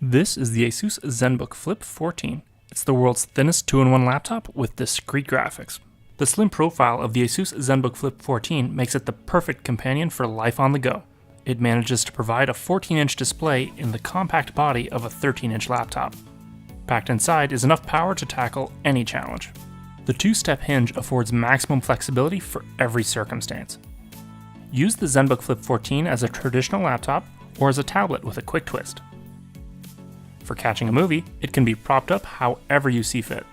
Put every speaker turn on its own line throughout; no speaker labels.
This is the Asus Zenbook Flip 14. It's the world's thinnest 2-in-1 laptop with discrete graphics. The slim profile of the Asus Zenbook Flip 14 makes it the perfect companion for life on the go. It manages to provide a 14-inch display in the compact body of a 13-inch laptop. Packed inside is enough power to tackle any challenge. The two-step hinge affords maximum flexibility for every circumstance. Use the Zenbook Flip 14 as a traditional laptop or as a tablet with a quick twist. For catching a movie, it can be propped up however you see fit.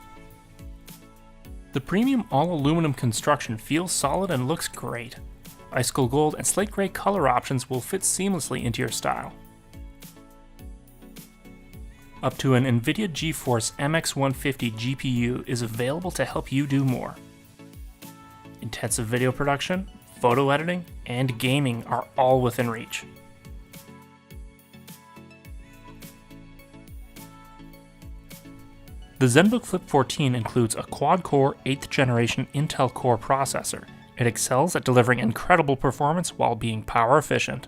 The premium all-aluminum construction feels solid and looks great. Icicle gold and slate gray color options will fit seamlessly into your style. Up to an NVIDIA GeForce MX150 GPU is available to help you do more. Intensive video production, photo editing, and gaming are all within reach. The Zenbook Flip 14 includes a quad-core 8th generation Intel Core processor. It excels at delivering incredible performance while being power efficient.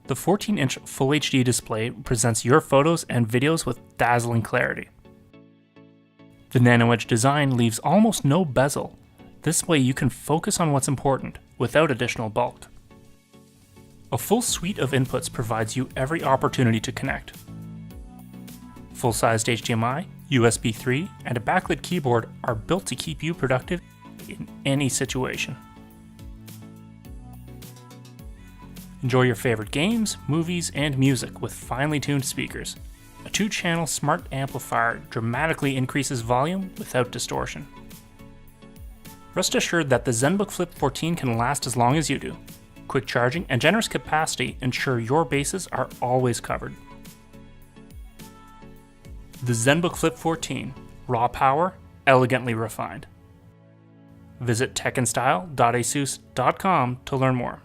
The 14-inch Full HD display presents your photos and videos with dazzling clarity. The Nano Edge design leaves almost no bezel. This way you can focus on what's important without additional bulk. A full suite of inputs provides you every opportunity to connect. Full-sized HDMI, USB 3, and a backlit keyboard are built to keep you productive in any situation. Enjoy your favorite games, movies, and music with finely tuned speakers. A 2-channel smart amplifier dramatically increases volume without distortion. Rest assured that the Zenbook Flip 14 can last as long as you do. Quick charging and generous capacity ensure your bases are always covered. The Zenbook Flip 14, raw power, elegantly refined. Visit techandstyle.asus.com to learn more.